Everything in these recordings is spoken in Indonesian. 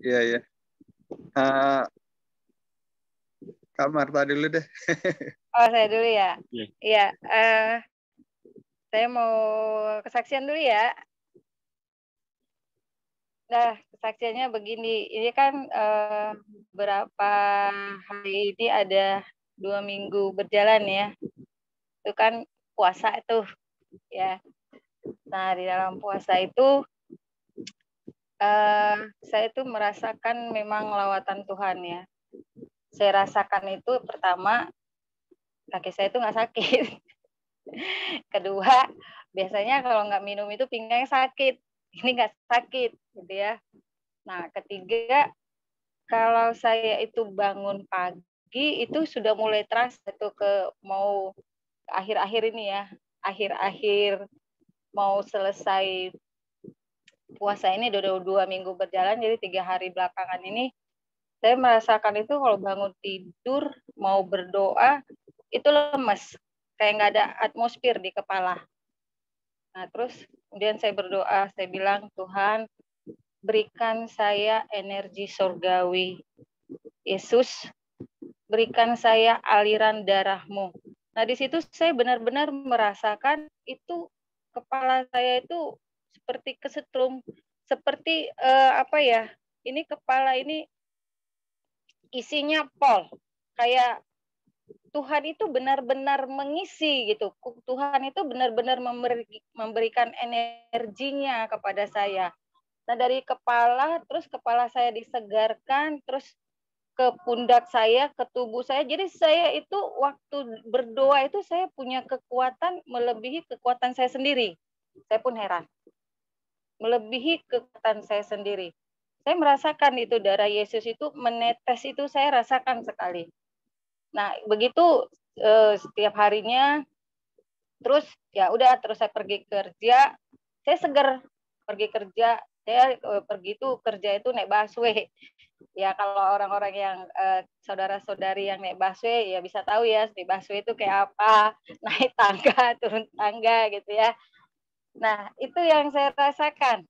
Iya, iya. Kak Marta dulu deh. Oh, saya dulu ya. Iya. Iya, saya mau kesaksian dulu ya. Nah, kesaksiannya begini. Ini kan berapa hari ini ada 2 minggu berjalan ya. Itu kan puasa itu ya. Nah, di dalam puasa itu saya itu merasakan memang lawatan Tuhan ya. Saya rasakan itu pertama kaki saya itu nggak sakit. Kedua, biasanya kalau nggak minum itu pinggangnya sakit. Ini nggak sakit, gitu ya. Nah, ketiga, kalau saya itu bangun pagi, itu sudah mulai terasa itu mau akhir-akhir ini ya, akhir-akhir mau selesai puasa ini udah 2 minggu berjalan, jadi 3 hari belakangan ini saya merasakan itu kalau bangun tidur mau berdoa itu lemes, kayak nggak ada atmosfer di kepala. Nah, terus kemudian saya berdoa, saya bilang, Tuhan, berikan saya energi surgawi. Yesus, berikan saya aliran darah-Mu. Nah, di situ saya benar-benar merasakan itu kepala saya itu seperti kesetrum, seperti ini kepala ini isinya pol, kayak Tuhan itu benar-benar mengisi gitu. Tuhan itu benar-benar memberikan energinya kepada saya. Nah, dari kepala, terus kepala saya disegarkan, terus ke pundak saya, ke tubuh saya. Jadi saya itu waktu berdoa itu saya punya kekuatan melebihi kekuatan saya sendiri. Saya pun heran. Melebihi kekuatan saya sendiri. Saya merasakan itu darah Yesus itu menetes, itu saya rasakan sekali. Nah, begitu setiap harinya, terus ya udah, terus saya pergi kerja, saya seger pergi kerja. Saya pergi itu kerja itu naik busway. Ya kalau orang-orang yang saudara-saudari yang naik busway ya bisa tahu ya, di busway itu kayak apa, naik tangga, turun tangga gitu ya. Nah, itu yang saya rasakan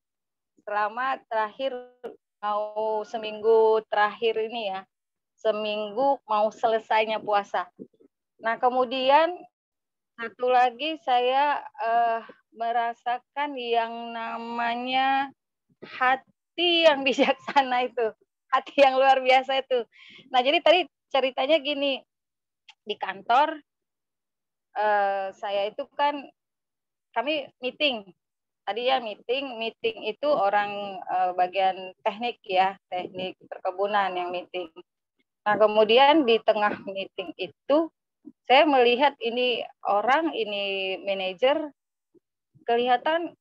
selama terakhir mau seminggu terakhir ini ya. Seminggu mau selesainya puasa. Nah, kemudian satu lagi saya merasakan yang namanya hati yang bijaksana itu. Hati yang luar biasa itu. Nah, jadi tadi ceritanya gini, di kantor saya itu kan kami meeting. Tadi ya meeting itu orang bagian teknik ya, teknik perkebunan yang meeting. Nah, kemudian di tengah meeting itu saya melihat ini manajer kelihatan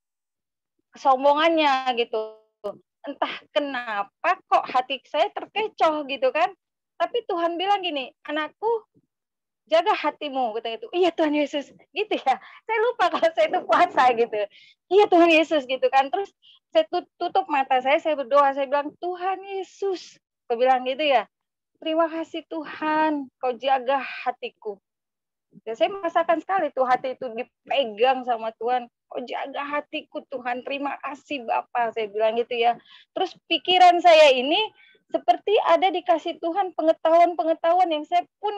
kesombongannya gitu. Entah kenapa kok hati saya terkecoh gitu kan. Tapi Tuhan bilang gini, anakku, jaga hatimu gitu itu. Iya Tuhan Yesus, gitu ya. Saya lupa kalau saya itu puasa gitu. Iya Tuhan Yesus gitu kan. Terus saya tutup mata saya berdoa, saya bilang, Tuhan Yesus. Saya bilang gitu ya. Terima kasih Tuhan, kau jaga hatiku. Ya, saya merasakan sekali tuh hati itu dipegang sama Tuhan. Oh, jaga hatiku Tuhan, terima kasih Bapak, saya bilang gitu ya. Terus pikiran saya ini seperti ada dikasih Tuhan pengetahuan-pengetahuan yang saya pun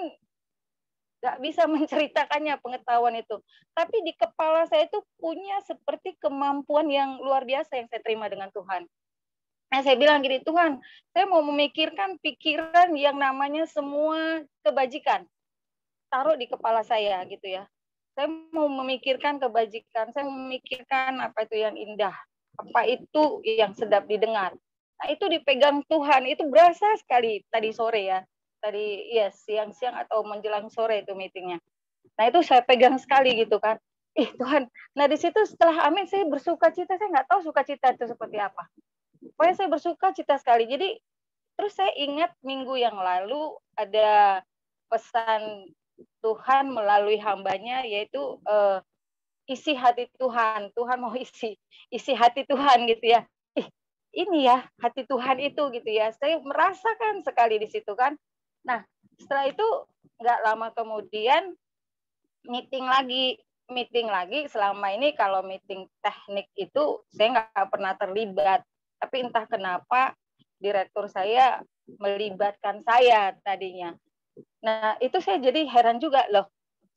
nggak bisa menceritakannya pengetahuan itu. Tapi di kepala saya itu punya seperti kemampuan yang luar biasa yang saya terima dengan Tuhan. Nah, saya bilang gini, Tuhan, saya mau memikirkan pikiran yang namanya semua kebajikan. Taruh di kepala saya gitu ya. Saya mau memikirkan kebajikan, saya memikirkan apa itu yang indah, apa itu yang sedap didengar. Nah, itu dipegang Tuhan, itu berasa sekali tadi sore ya. Tadi ya siang-siang atau menjelang sore itu meetingnya. Nah, itu saya pegang sekali gitu kan. Tuhan, nah di situ setelah amin saya bersuka cita, saya nggak tahu sukacita itu seperti apa. Pokoknya saya bersuka cita sekali. Jadi terus saya ingat minggu yang lalu ada pesan Tuhan melalui hambanya, yaitu isi hati Tuhan. Tuhan mau isi hati Tuhan gitu ya. Ini ya hati Tuhan itu gitu ya. Saya merasakan sekali di situ kan. Nah, setelah itu nggak lama kemudian meeting lagi. Selama ini kalau meeting teknik itu saya nggak pernah terlibat. Tapi entah kenapa direktur saya melibatkan saya tadinya. Nah, itu saya jadi heran juga loh.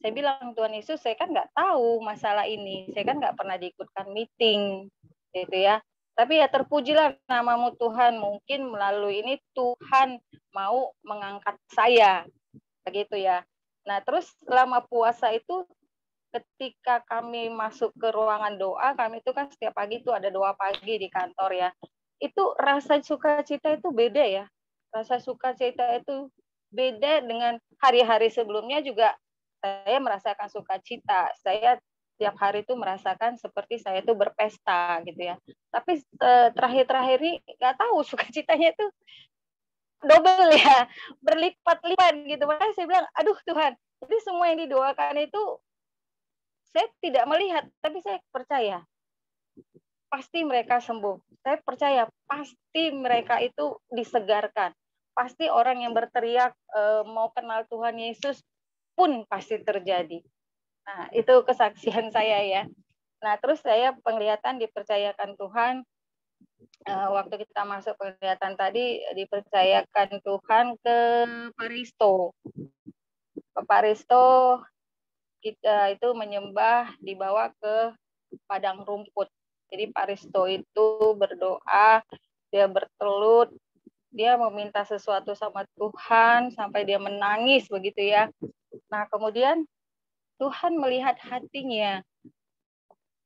Saya bilang, Tuhan Yesus, saya kan nggak tahu masalah ini. Saya kan nggak pernah diikutkan meeting, gitu ya. Tapi ya terpujilah namamu Tuhan. Mungkin melalui ini Tuhan mau mengangkat saya, begitu ya. Nah, terus selama puasa itu, ketika kami masuk ke ruangan doa, kami itu kan setiap pagi itu ada doa pagi di kantor ya. Itu rasa sukacita itu beda ya. Rasa sukacita itu beda dengan hari-hari sebelumnya juga saya merasakan sukacita. Saya tiap hari itu merasakan seperti saya itu berpesta gitu ya. Tapi terakhir-terakhir ini nggak tahu sukacitanya itu double ya, berlipat-lipat gitu. Makanya saya bilang, aduh Tuhan, jadi semua yang didoakan itu saya tidak melihat, tapi saya percaya pasti mereka sembuh. Saya percaya pasti mereka itu disegarkan. Pasti orang yang berteriak mau kenal Tuhan Yesus pun pasti terjadi. Nah, itu kesaksian saya ya. Nah, terus saya penglihatan dipercayakan Tuhan. Waktu kita masuk penglihatan tadi, dipercayakan Tuhan ke Paristo. Ke Paristo kita itu menyembah, dibawa ke padang rumput. Jadi Pak Risto itu berdoa, dia bertelut, dia meminta sesuatu sama Tuhan sampai dia menangis begitu ya. Nah, kemudian Tuhan melihat hatinya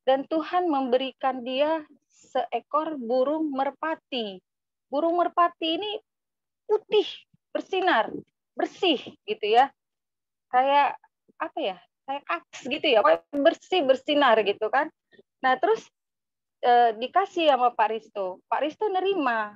dan Tuhan memberikan dia seekor burung merpati. Burung merpati ini putih, bersinar, bersih gitu ya. Kayak apa ya? Kayak aks gitu ya, bersih, bersinar gitu kan. Nah, terus dikasih sama Pak Risto. Pak Risto nerima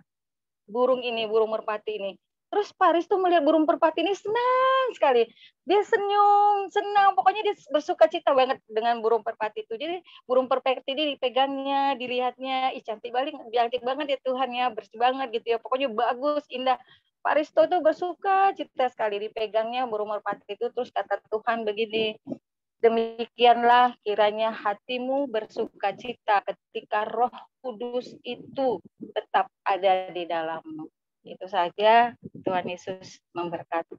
burung ini, burung merpati ini. Terus Pak Risto melihat burung merpati ini senang sekali. Dia senyum, senang. Pokoknya dia bersuka cita banget dengan burung merpati itu. Jadi burung merpati ini dipegangnya, dilihatnya, cantik banget ya Tuhan ya, bersih banget gitu ya. Pokoknya bagus, indah. Pak Risto tuh bersuka cita sekali dipegangnya burung merpati itu. Terus kata Tuhan begini, demikianlah kiranya hatimu bersukacita ketika Roh Kudus itu tetap ada di dalammu. Itu saja, Tuhan Yesus memberkati.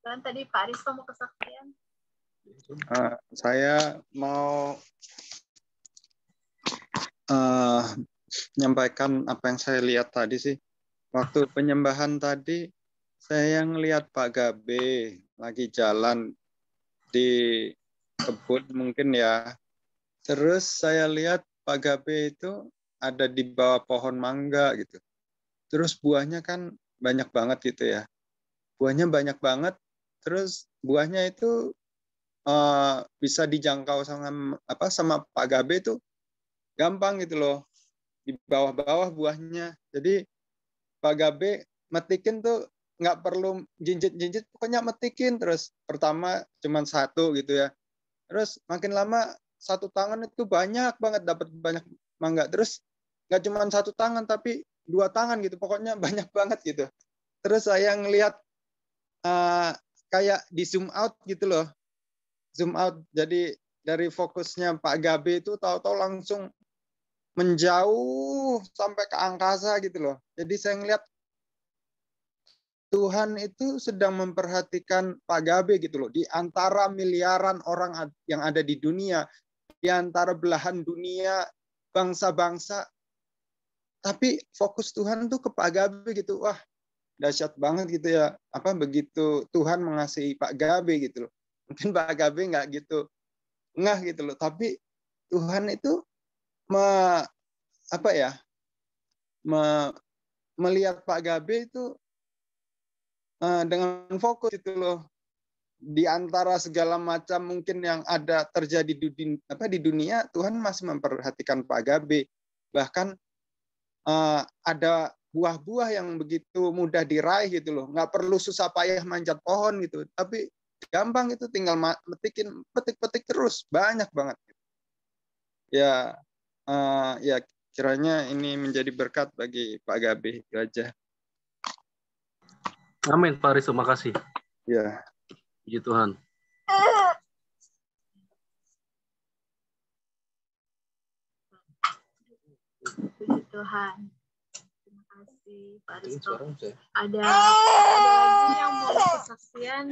Dan tadi Pak Risto mau kesaksian. Saya mau menyampaikan apa yang saya lihat tadi sih. Waktu penyembahan tadi, saya ngelihat Pak Gabe lagi jalan di kebun mungkin ya. Terus saya lihat Pak Gabe itu ada di bawah pohon mangga gitu. Terus buahnya kan banyak banget gitu ya. Buahnya banyak banget. Terus buahnya itu bisa dijangkau sama Pak Gabe itu gampang gitu loh, di bawah-bawah buahnya. Jadi Pak Gabe metikin tuh nggak perlu jinjit-jinjit, pokoknya metikin terus. Pertama cuma satu gitu ya. Terus makin lama satu tangan itu banyak banget dapat banyak mangga. Terus nggak cuma satu tangan tapi dua tangan gitu, pokoknya banyak banget gitu. Terus saya ngelihat kayak di zoom out gitu loh. Zoom out, jadi dari fokusnya Pak Gabe itu tahu-tahu langsung menjauh sampai ke angkasa gitu loh. Jadi saya ngeliat Tuhan itu sedang memperhatikan Pak Gabe gitu loh. Di antara miliaran orang yang ada di dunia, di antara belahan dunia, bangsa-bangsa, tapi fokus Tuhan tuh ke Pak Gabe gitu. Wah, dahsyat banget gitu ya. Begitu Tuhan mengasihi Pak Gabe gitu loh. Mungkin Pak Gabe nggak gitu gitu loh. Tapi Tuhan itu melihat Pak Gabe itu dengan fokus itu loh. Di antara segala macam mungkin yang ada terjadi di dunia, Tuhan masih memperhatikan Pak Gabe. Bahkan ada buah-buah yang begitu mudah diraih gitu loh. Nggak perlu susah payah manjat pohon gitu. Tapi gampang itu, tinggal petik-petik terus. Banyak banget. Ya kiranya ini menjadi berkat bagi Pak Gabe. Itu aja. Amin, Pak Aris, terima kasih. Ya. Puji Tuhan. Puji Tuhan. Terima kasih Pak Risto. Ada lagi yang mau kesaksian?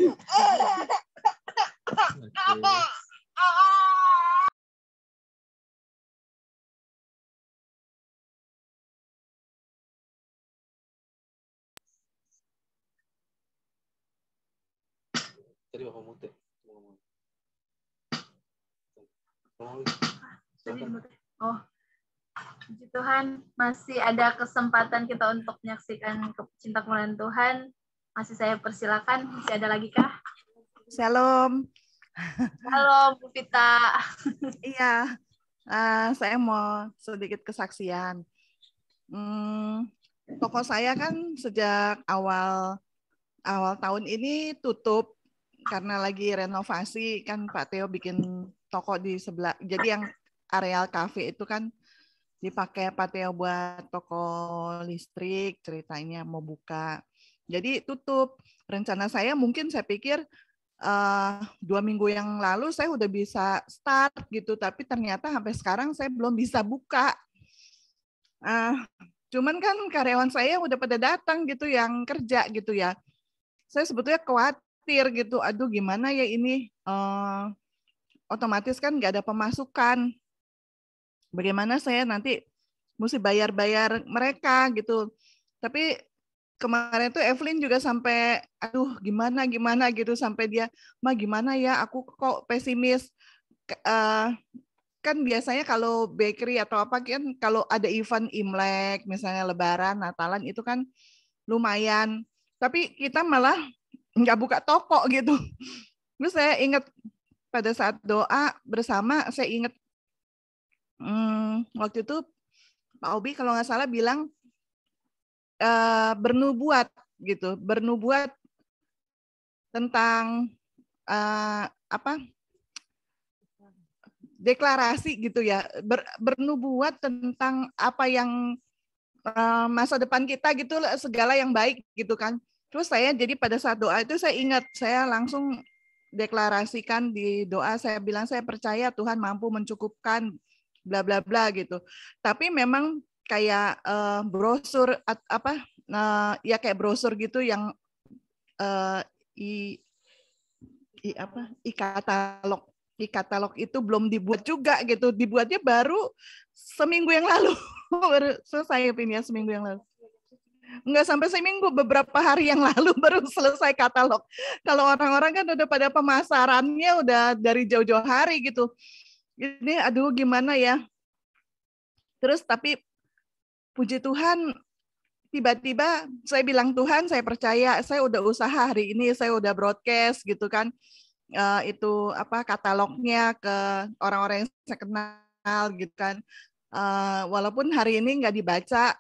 Tadi Bapak Mute. Oh, puji Tuhan, masih ada kesempatan kita untuk menyaksikan cinta kemuliaan Tuhan. Masih saya persilakan, masih ada lagi kah? Shalom. Halo, Bu Vita. Iya, saya mau sedikit kesaksian. Toko saya kan sejak awal tahun ini tutup karena lagi renovasi, kan Pak Theo bikin toko di sebelah. Jadi yang areal kafe itu kan dipakai Pak Theo buat toko listrik, ceritanya mau buka. Jadi tutup. Rencana saya mungkin saya pikir 2 minggu yang lalu saya udah bisa start gitu, tapi ternyata sampai sekarang saya belum bisa buka. Cuman kan karyawan saya udah pada datang gitu yang kerja gitu ya. Saya sebetulnya khawatir gitu, aduh gimana ya ini, otomatis kan nggak ada pemasukan. Bagaimana saya nanti mesti bayar-bayar mereka gitu. Tapi kemarin tuh Evelyn juga sampai, aduh gimana gitu, sampai dia, Ma gimana ya, aku kok pesimis. Kan biasanya kalau bakery atau apa kan kalau ada event Imlek, misalnya Lebaran, Natalan itu kan lumayan. Tapi kita malah nggak buka toko gitu. Terus saya ingat pada saat doa bersama, saya ingat waktu itu Pak Obi kalau nggak salah bilang bernubuat gitu, bernubuat tentang deklarasi gitu ya, bernubuat tentang apa yang masa depan kita gitu, segala yang baik gitu kan. Terus saya jadi pada saat doa itu saya ingat, saya langsung deklarasikan di doa, saya bilang saya percaya Tuhan mampu mencukupkan bla bla bla gitu. Tapi memang kayak brosur ya kayak brosur gitu yang e-katalog itu belum dibuat juga gitu, dibuatnya baru seminggu yang lalu. Baru selesai ya, seminggu yang lalu. Enggak sampai seminggu, beberapa hari yang lalu baru selesai katalog. Kalau orang-orang kan udah pada pemasarannya udah dari jauh-jauh hari gitu. Ini aduh gimana ya. Terus tapi puji Tuhan, tiba-tiba saya bilang, Tuhan saya percaya, saya udah usaha hari ini, saya udah broadcast gitu kan. Itu katalognya ke orang-orang yang saya kenal gitu kan. Walaupun hari ini nggak dibaca,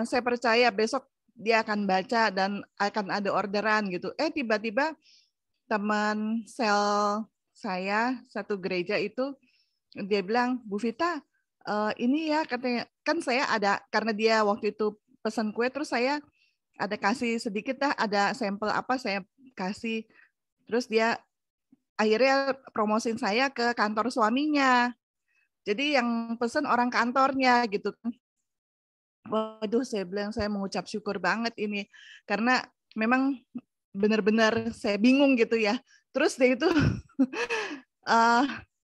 saya percaya besok dia akan baca dan akan ada orderan gitu. Tiba-tiba teman sel saya satu gereja itu dia bilang, Bu Vita, ini ya katanya, kan saya ada, karena dia waktu itu pesan kue, terus saya ada kasih sedikit ada sampel saya kasih, terus dia akhirnya promosin saya ke kantor suaminya. Jadi yang pesan orang kantornya gitu kan. Waduh, saya bilang saya mengucap syukur banget ini. Karena memang benar-benar saya bingung gitu ya. Terus dia itu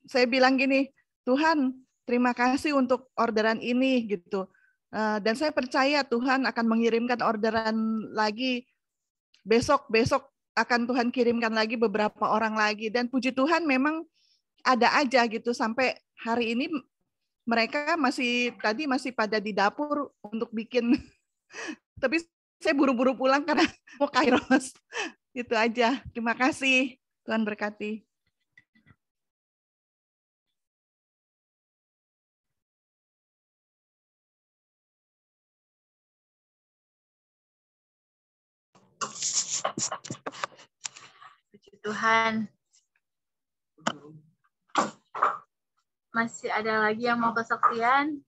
saya bilang gini, Tuhan terima kasih untuk orderan ini gitu. Dan saya percaya Tuhan akan mengirimkan orderan lagi. Besok akan Tuhan kirimkan lagi beberapa orang lagi. Dan puji Tuhan memang ada aja gitu, sampai hari ini mereka masih pada di dapur untuk bikin. Tapi saya buru-buru pulang karena mau kairos. Itu aja. Terima kasih. Tuhan berkati. Puji Tuhan. Masih ada lagi yang mau kesaksian?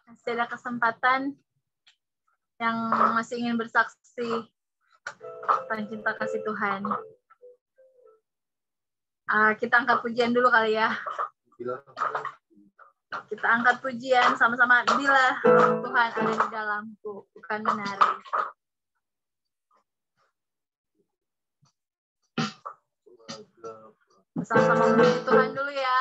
Masih ada kesempatan yang masih ingin bersaksi tentang cinta kasih Tuhan. Kita angkat pujian dulu kali ya. Kita angkat pujian sama-sama. Bila Tuhan ada di dalamku, bukan menari. Sama-sama memuji Tuhan dulu ya.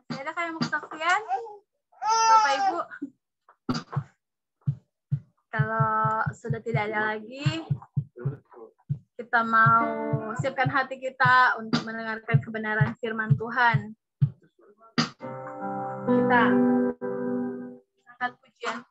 Masih ada kayak mau kesaksian? Bapak Ibu? Kalau sudah tidak ada lagi, kita mau siapkan hati kita untuk mendengarkan kebenaran firman Tuhan. Kita angkat pujian.